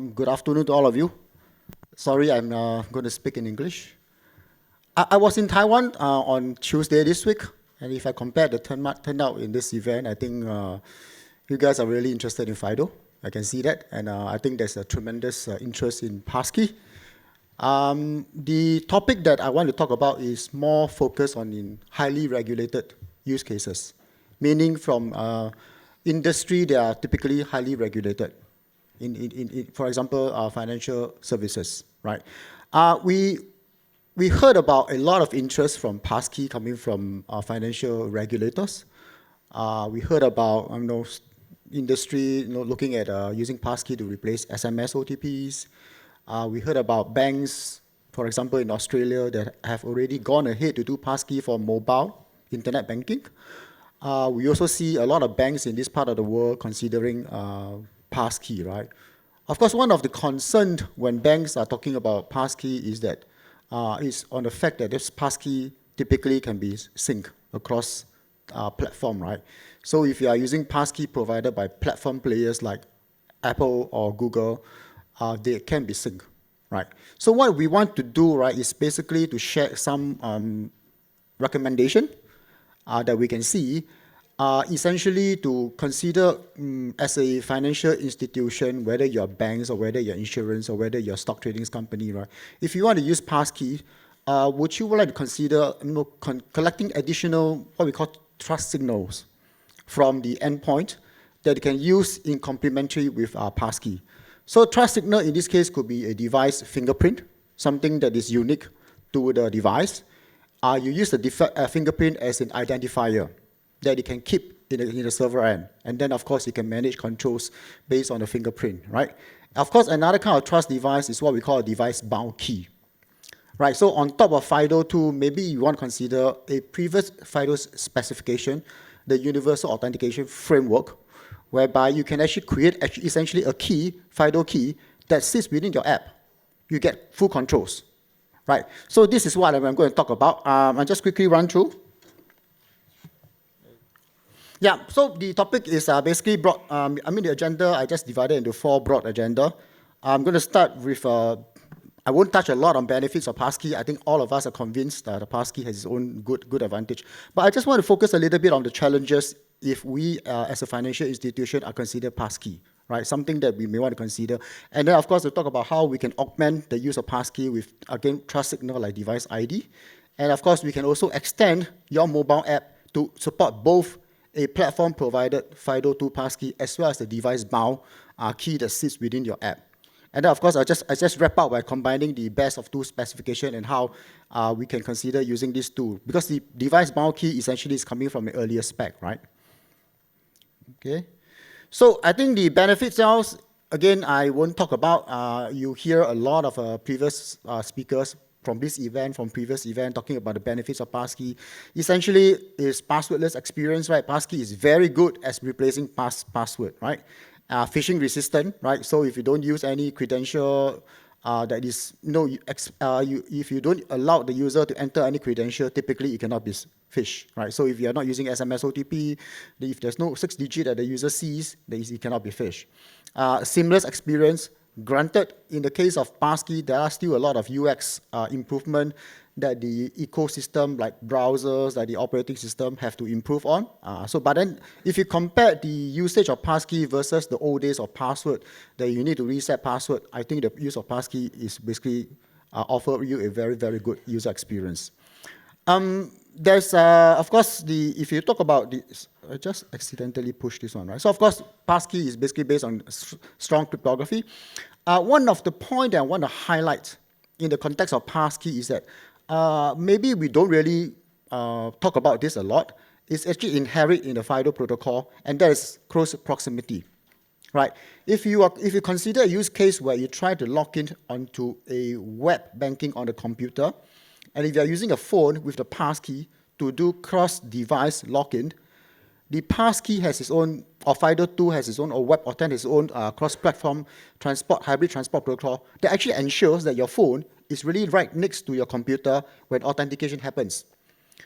Good afternoon to all of you. Sorry, I'm going to speak in English. I was in Taiwan on Tuesday this week, and if I compare the turnout in this event, I think you guys are really interested in FIDO. I can see that, and I think there's a tremendous interest in Passkey. The topic that I want to talk about is more focused on in highly regulated use cases, meaning from industry that are typically highly regulated. For example, financial services, right? We heard about a lot of interest from Passkey coming from financial regulators. We heard about industry looking at using Passkey to replace SMS OTPs. We heard about banks, for example, in Australia that have already gone ahead to do Passkey for mobile internet banking. We also see a lot of banks in this part of the world considering Passkey, right? Of course, one of the concerns when banks are talking about Passkey is that is on the fact that this Passkey typically can be synced across platform, right? So if you are using Passkey provided by platform players like Apple or Google, they can be synced, right? So what we want to do, right, is basically to share some recommendation that we can see, essentially to consider as a financial institution, whether you're banks or whether you're insurance or whether you're stock trading company, right? If you want to use Passkey, would you like to consider collecting additional, what we call trust signals from the endpoint that you can use in complementary with Passkey? So trust signal in this case could be a device fingerprint, something that is unique to the device. You use the fingerprint as an identifier that you can keep in the server end. And then, of course, you can manage controls based on the fingerprint, right? Of course, another kind of trust device is what we call a device-bound key, right? So on top of FIDO2, maybe you want to consider a previous FIDO specification, the Universal Authentication Framework, whereby you can actually create essentially a key, FIDO key, that sits within your app. You get full controls, right? So this is what I'm going to talk about. I'll just quickly run through. Yeah, so the topic is basically broad. The agenda, I just divided into 4 broad agenda. I'm going to start with, I won't touch a lot on benefits of Passkey. I think all of us are convinced that the Passkey has its own good advantage. But I just want to focus a little bit on the challenges if we, as a financial institution, are considered Passkey, right? Something that we may want to consider. And then, of course, we'll talk about how we can augment the use of Passkey with, again, trust signal like device ID. And, of course, we can also extend your mobile app to support both a platform-provided FIDO2 Passkey as well as the device-bound key that sits within your app. And then, of course, I just wrap up by combining the best of 2 specification and how we can consider using these 2. Because the device-bound key essentially is coming from an earlier spec, right? Okay. So I think the benefits else, again, I won't talk about. You hear a lot of previous speakers from this event, from previous event, talking about the benefits of Passkey. Essentially, is passwordless experience, right? Passkey is very good at replacing password, right? Phishing resistant, right? So if you don't use any credential that is, if you don't allow the user to enter any credential, typically it cannot be phished, right? So if you are not using SMS OTP, if there's no 6 digit that the user sees, then it cannot be phished. Seamless experience. Granted, in the case of Passkey, there are still a lot of UX improvement that the ecosystem, like browsers, like the operating system, have to improve on. But then, if you compare the usage of Passkey versus the old days of password, that you need to reset password, I think the use of Passkey is basically offer you a very, very good user experience. There's, of course, if you talk about the, I just accidentally pushed this one, right? So, of course, Passkey is basically based on strong cryptography. One of the points I want to highlight in the context of Passkey is that maybe we don't really talk about this a lot. It's actually inherent in the FIDO protocol, and that is close proximity, right? If you consider a use case where you try to log in onto a web banking on the computer, and if you are using a phone with the Passkey to do cross-device login, the Passkey has its own, or FIDO2 has its own, or WebAuthn has its own cross-platform hybrid transport protocol that actually ensures that your phone is really right next to your computer when authentication happens.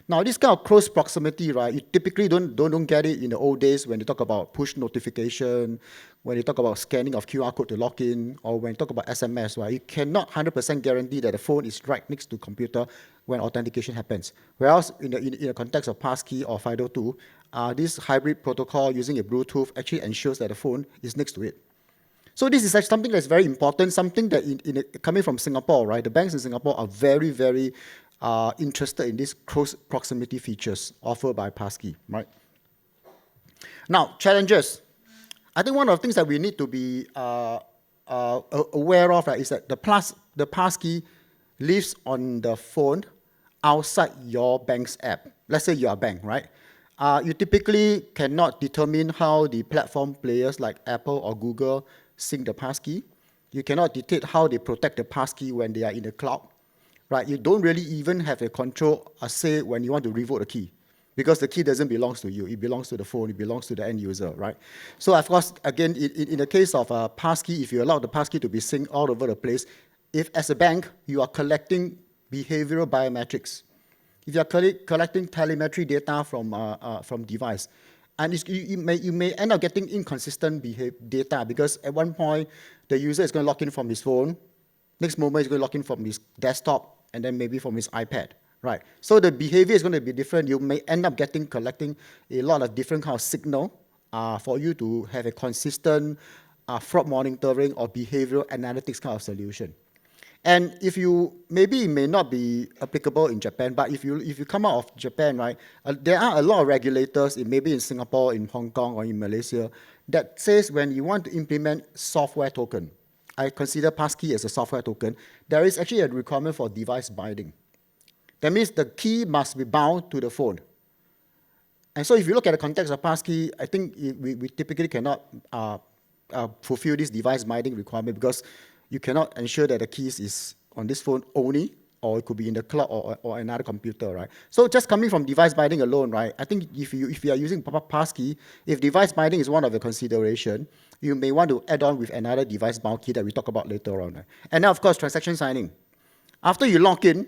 Now, this kind of close proximity, right, you typically don't get it in the old days when you talk about push notification, when you talk about scanning of QR code to log in, or when you talk about SMS, right? You cannot 100% guarantee that the phone is right next to the computer when authentication happens. Whereas in the context of Passkey or FIDO2, this hybrid protocol using a Bluetooth actually ensures that the phone is next to it. So this is actually something that's very important, something that coming from Singapore, right? The banks in Singapore are very, very interested in these close proximity features offered by Passkey, right? Now, challenges. I think one of the things that we need to be aware of, right, is that the Passkey lives on the phone outside your bank's app. Let's say you're a bank, right? You typically cannot determine how the platform players like Apple or Google sync the Passkey. You cannot dictate how they protect the Passkey when they are in the cloud, right? You don't really even have a control, say, when you want to revoke the key, because the key doesn't belong to you. It belongs to the phone. It belongs to the end user, right? So, of course, again, in the case of Passkey, if you allow the Passkey to be synced all over the place, if as a bank, you are collecting behavioral biometrics, if you are collecting telemetry data from device, and you may end up getting inconsistent data, because at one point, the user is going to log in from his phone, next moment he's going to log in from his desktop, and then maybe from his iPad, right? So the behavior is going to be different. You may end up collecting a lot of different kind of signal for you to have a consistent fraud monitoring or behavioral analytics kind of solution. And maybe it may not be applicable in Japan, but if you come out of Japan, right, there are a lot of regulators, maybe in Singapore, in Hong Kong, or in Malaysia, that says when you want to implement software token, I consider Passkey as a software token, there is actually a requirement for device binding. That means the key must be bound to the phone. And so if you look at the context of Passkey, I think we typically cannot fulfill this device binding requirement, because you cannot ensure that the keys is on this phone only, or it could be in the cloud or another computer, right? So just coming from device binding alone, right, I think if you are using Passkey, if device binding is one of the consideration, you may want to add on with another device bound key that we talk about later on. Right? And now, of course, transaction signing. After you log in,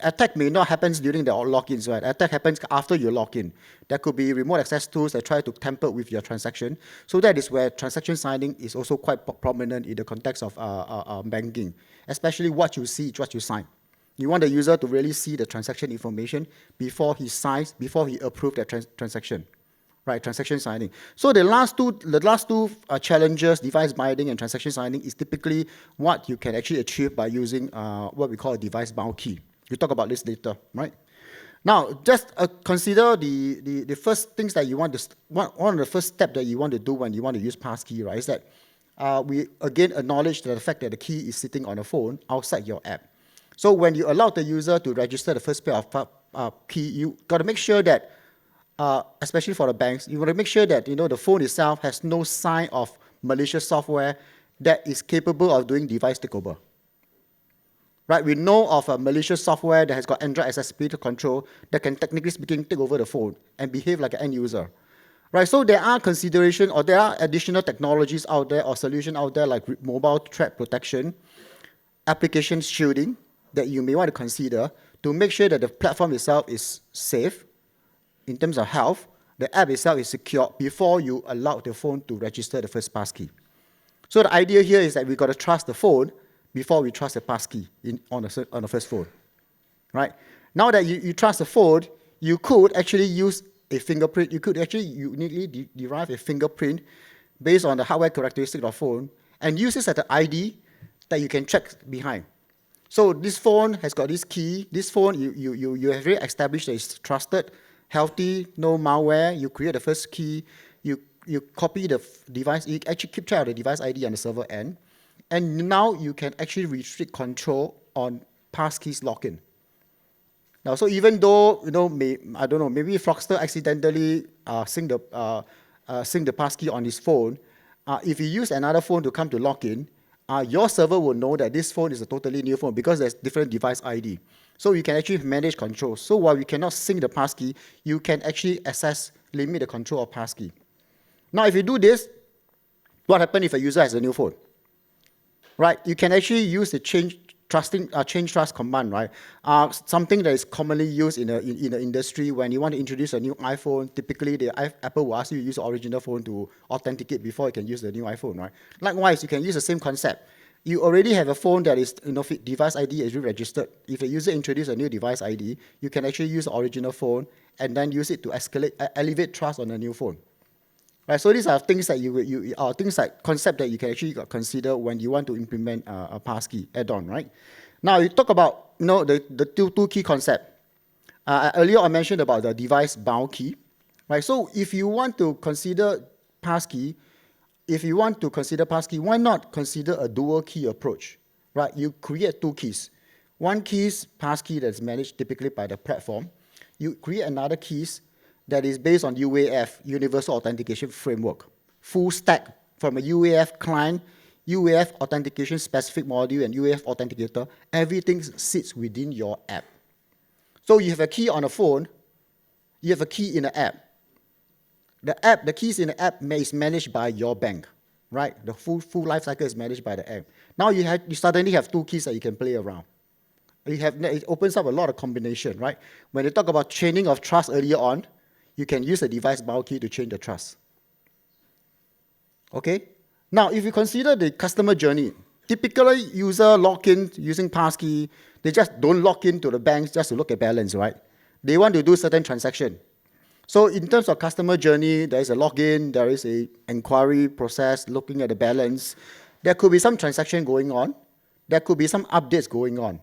attack may not happen during the logins, right? Attack happens after you log in. There could be remote access tools that try to tamper with your transaction. So that is where transaction signing is also quite prominent in the context of banking, especially what you see, what you sign. You want the user to really see the transaction information before he signs, before he approves that transaction, right? Transaction signing. So the last two challenges, device binding and transaction signing, is typically what you can actually achieve by using what we call a device bound key. We'll talk about this later, right? Now, just consider the first things that you want to, one of the first steps that you want to do when you want to use Passkey, right, is that we again acknowledge the fact that the key is sitting on a phone outside your app. So when you allow the user to register the first pair of key, you got to make sure that, especially for the banks, you want to make sure that the phone itself has no sign of malicious software that is capable of doing device takeover. Right? We know of a malicious software that has got Android accessibility control that can, technically speaking, take over the phone and behave like an end user. Right? So there are considerations, or there are additional technologies out there or solutions out there like mobile threat protection, application shielding that you may want to consider to make sure that the platform itself is safe in terms of health, the app itself is secure before you allow the phone to register the first passkey. So the idea here is that we've got to trust the phone before we trust the passkey on the first phone, right? Now that you trust the phone, you could actually use a fingerprint. You could actually uniquely derive a fingerprint based on the hardware characteristic of the phone and use this as an ID that you can check behind. So this phone has got this key. This phone, you have already established that it's trusted, healthy, no malware. You create the first key. You copy the device. You actually keep track of the device ID on the server end. And now you can actually restrict control on passkey's login. Now, so even though, I don't know, maybe Frogster accidentally sync the passkey on his phone, if you use another phone to come to login, your server will know that this phone is a totally new phone because there's different device ID. So you can actually manage control. So while we cannot sync the passkey, you can actually limit the control of passkey. Now, if you do this, what happens if a user has a new phone? Right? You can actually use the change change trust command, right? Something that is commonly used in the industry when you want to introduce a new iPhone. Typically, Apple will ask you to use the original phone to authenticate before you can use the new iPhone, right? Likewise, you can use the same concept. You already have a phone that is, device ID is registered. If a user introduces a new device ID, you can actually use the original phone and then use it to elevate trust on a new phone. Right, so these are things that things like concept that you can actually consider when you want to implement a Passkey add-on, right? Now you talk about the two key concepts. Earlier I mentioned about the device bound key, right? So if you want to consider Passkey, why not consider a dual key approach, right? You create two keys. One key is Passkey that's managed typically by the platform. You create another keys that is based on UAF, Universal Authentication Framework. Full stack from a UAF client, UAF authentication specific module, and UAF authenticator. Everything sits within your app. So you have a key on a phone, you have a key in the app. The keys in the app is managed by your bank, right? The full life cycle is managed by the app. Now you suddenly have two keys that you can play around. It opens up a lot of combination, right? When you talk about chaining of trust earlier on, you can use a device bound key to change the trust. Okay? Now, if you consider the customer journey, typically user log in using Passkey, they just don't log into the banks just to look at balance, right? They want to do certain transaction. So in terms of customer journey, there is a login, there is a inquiry process looking at the balance. There could be some transaction going on. There could be some updates going on.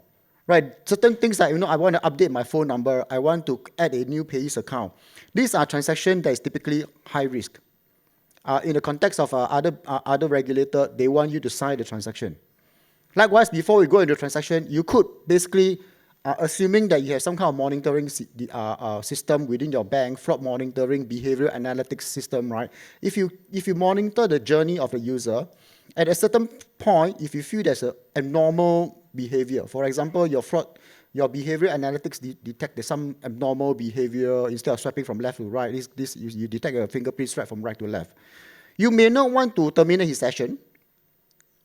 Right, certain things like, I want to update my phone number, I want to add a new payee's account. These are transactions that is typically high risk. In the context of other regulator, they want you to sign the transaction. Likewise, before we go into the transaction, you could basically, assuming that you have some kind of monitoring system within your bank, fraud monitoring, behavioral analytics system, right? If you monitor the journey of the user, at a certain point, if you feel there's an abnormal behavior, for example, your behavioral analytics detect there's some abnormal behavior instead of swiping from left to right, you detect a fingerprint swipe from right to left. You may not want to terminate his session.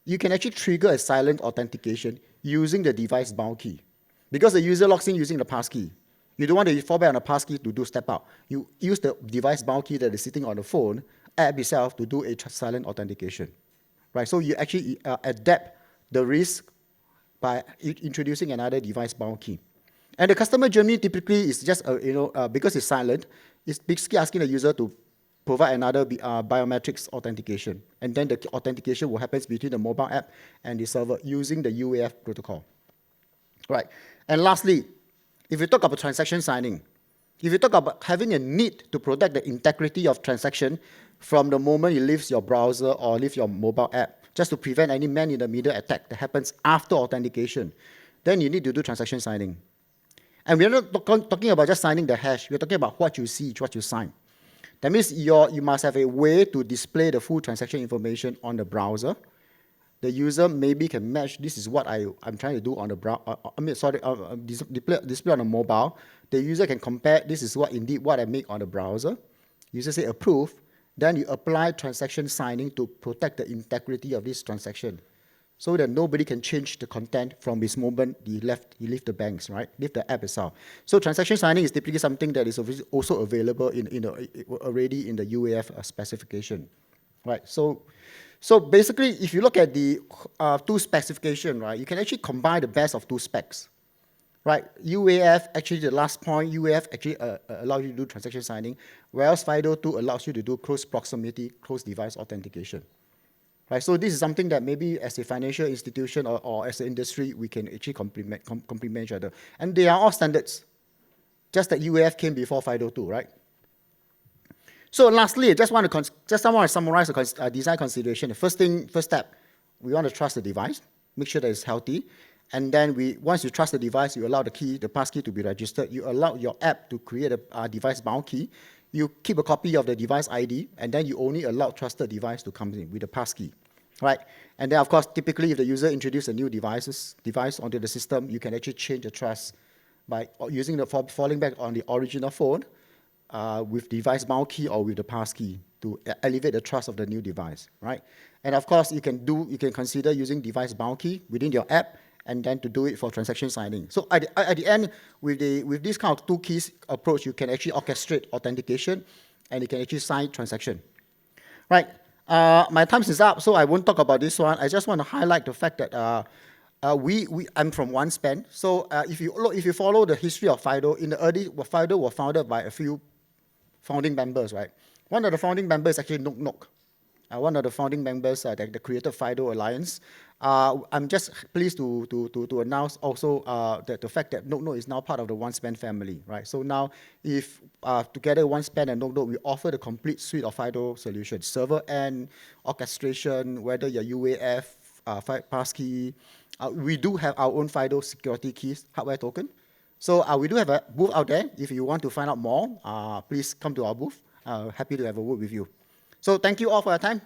You can actually trigger a silent authentication using the device bound key. Because the user logs in using the passkey. You don't want to fall back on the passkey to do step out. You use the device bound key that is sitting on the phone app itself to do a silent authentication. Right, so you actually adapt the risk by introducing another device bound key. And the customer journey typically is just, because it's silent, it's basically asking the user to provide another biometrics authentication. And then the authentication will happen between the mobile app and the server using the UAF protocol. Right, and lastly, if you talk about transaction signing, if you talk about having a need to protect the integrity of transaction from the moment it leaves your browser or leaves your mobile app, just to prevent any man-in-the-middle attack that happens after authentication, then you need to do transaction signing. And we're not talking about just signing the hash. We're talking about what you see, what you sign. That means you must have a way to display the full transaction information on the browser. The user maybe can match, this is what I'm trying to do on the browser, display on the mobile. The user can compare, this is what I make on the browser. User say approve, then you apply transaction signing to protect the integrity of this transaction so that nobody can change the content from this moment he left the banks, right? Leave the app itself. So transaction signing is typically something that is also available already in the UAF specification, right? So basically, if you look at the two specification, right, you can actually combine the best of two specs. Right, UAF, actually the last point, UAF actually allows you to do transaction signing, whereas FIDO2 allows you to do close proximity, close device authentication. Right, so this is something that maybe as a financial institution or as an industry, we can actually complement each other. And they are all standards, just that UAF came before FIDO2, right? So lastly, I just want to summarize the design consideration. The first step, we want to trust the device, make sure that it's healthy. And then once you trust the device, you allow the passkey to be registered. You allow your app to create a device bound key. You keep a copy of the device ID, and then you only allow trusted device to come in with the passkey, right? And then, of course, typically, if the user introduces a new device onto the system, you can actually change the trust by using falling back on the original phone with device bound key or with the passkey to elevate the trust of the new device, right? And of course, you can consider using device bound key within your app and then to do it for transaction signing. So at the end, with this kind of two keys approach, you can actually orchestrate authentication, and you can actually sign transaction. Right. My time is up, so I won't talk about this one. I just want to highlight the fact that I'm from OneSpan. So if you follow the history of FIDO, in the early, FIDO was founded by a few founding members, right? One of the founding members is actually Nok. One of the founding members that created FIDO Alliance. I'm just pleased to announce also that the fact that Nok is now part of the OneSpan family, right? So now, if together OneSpan and Nok, we offer the complete suite of FIDO solutions, server end, orchestration, whether you're UAF, Passkey. We do have our own FIDO security keys hardware token. So we do have a booth out there. If you want to find out more, please come to our booth. Happy to have a word with you. So thank you all for your time.